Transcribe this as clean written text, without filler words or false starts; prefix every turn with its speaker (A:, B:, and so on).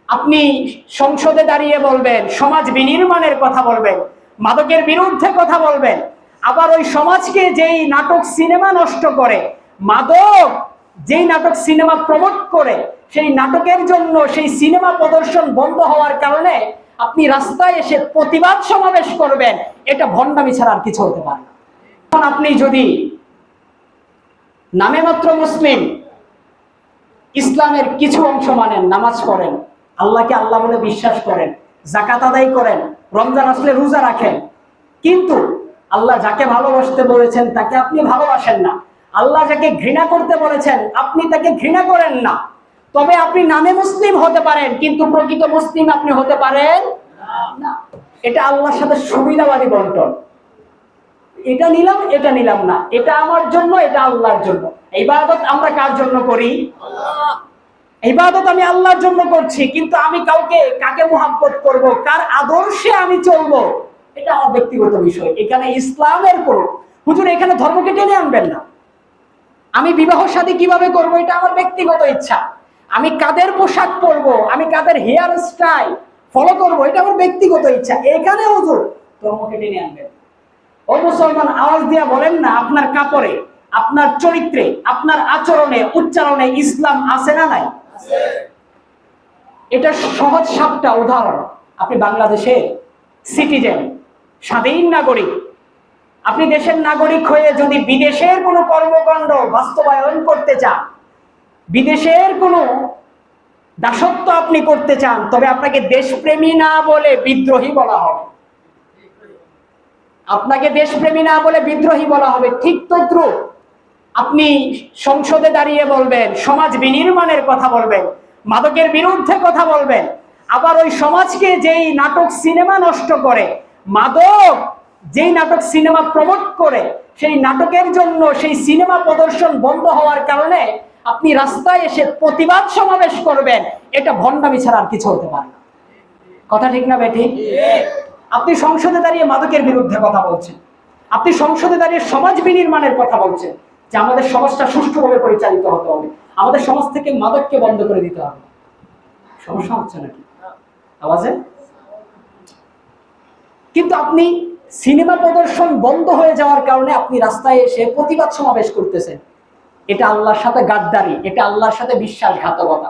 A: আপনি সংসদে দাঁড়িয়ে বলবেন, সমাজ বিনির্মাণের কথা বলবেন, মাদকের বিরুদ্ধে কথা বলবেন, আবার ওই সমাজকে যেই নাটক সিনেমা নষ্ট করে, মাদক যেই নাটক সিনেমা প্রমোট করে, সেই নাটকের জন্য সেই সিনেমা প্রদর্শন বন্ধ হওয়ার কারণে আপনি রাস্তায় এসে প্রতিবাদ সমাবেশ করবেন, এটা ভণ্ডামি ছাড়া আর কিছু হতে পারে না। এখন আপনি যদি নামে মাত্র মুসলিম, ইসলামের কিছু অংশ মানেন, নামাজ পড়েন, আল্লাহকে আল্লাহ বলে বিশ্বাস করেন, যাকাত আদায় করেন, রমজান আসলে রোজা রাখেন, কিন্তু আল্লাহ যাকে ভালোবাসতে বলেছেন তাকে আপনি ভালোবাসেন না, আল্লাহ যাকে ঘৃণা করতে বলেছেন আপনি তাকে ঘৃণা করেন না, তবে আপনি নামে মুসলিম হতে পারেন কিন্তু প্রকৃত মুসলিম আপনি হতে পারেন না। এটা আল্লাহর সাথে সুবিধাবাদী বন্টন। এটা নিলাম, এটা নিলাম না, এটা আমার জন্য, এটা আল্লাহর জন্য। ইবাদত আমরা কার জন্য করি? ইবাদত আমি আল্লাহর জন্য করছি, কিন্তু আমি কাকে মুহাব্বত করব, কার আদর্শে আমি চলবো, এটা আমার ব্যক্তিগত বিষয়। এখানে ইসলামের কোন হুজুর এখানে ধর্মকে টেনে আনবেন না। আমি বিবাহ শাদী কিভাবে করব, এটা আমার ব্যক্তিগত ইচ্ছা। আমি কাদের পোশাক পরবো, আমি কাদের হেয়ার স্টাইল ফলো করবো, এটা আমার ব্যক্তিগত ইচ্ছা। এখানে হুজুর ধর্মকে টেনে আনবেন। ও মুসলমান, আওয়াজ দিয়া বলেন না, আপনার কাপড়ে, আপনার চরিত্রে, আপনার আচরণে, উচ্চারণে ইসলাম আছে না নাই? এটা সহজ সাতটা উদাহরণ। আপনি বাংলাদেশের সিটিজেন, স্বাধীন নাগরিক, আপনি দেশের নাগরিক হয়ে যদি বিদেশের কোনো কর্মকাণ্ড বাস্তবায়ন করতে চান, বিদেশের কোনো দাসত্ব আপনি করতে চান, তবে আপনাকে দেশপ্রেমী না বলে বিদ্রোহী বলা হবে। আপনাকে দেশপ্রেমী না বলে বিদ্রোহী বলা হবে। ঠিক তদ্রুপ আপনি সংসদে দাঁড়িয়ে বলবেন, সমাজ বিনির্মাণের কথা বলবেন, মাদকের বিরুদ্ধে কথা বলবেন, আবার ওই সমাজকে যেই নাটক সিনেমা নষ্ট করে, মাদক যেই নাটক সিনেমা প্রমোট করে, সেই নাটকের জন্য সেই সিনেমা প্রদর্শন বন্ধ হওয়ার কারণে আপনি রাস্তায় এসে প্রতিবাদ সমাবেশ করবেন, এটা ভণ্ডামি ছাড়া আর কিছু হতে পারে না। কথা ঠিক না বেঠিক? আপনি সংসদে দাঁড়িয়ে মাদকের বিরুদ্ধে কথা বলছেন, আপনি সংসদে দাঁড়িয়ে সমাজ বিনির্মাণের কথা বলছেন, যে আমাদের সমাজটা সুষ্ঠুভাবে পরিচালিত হতে হবে, আমাদের সমাজ থেকে মাদককে বন্ধ করে দিতে হবে। সমস্যা হচ্ছে নাকি আওয়াজে? কিন্তু আপনি সিনেমা প্রদর্শন বন্ধ হয়ে যাওয়ার কারণে আপনি রাস্তায় এসে প্রতিবাদ সমাবেশ করতেছেন, এটা আল্লাহর সাথে গাদ্দারি, এটা আল্লাহর সাথে বিশ্বাসঘাতকতা।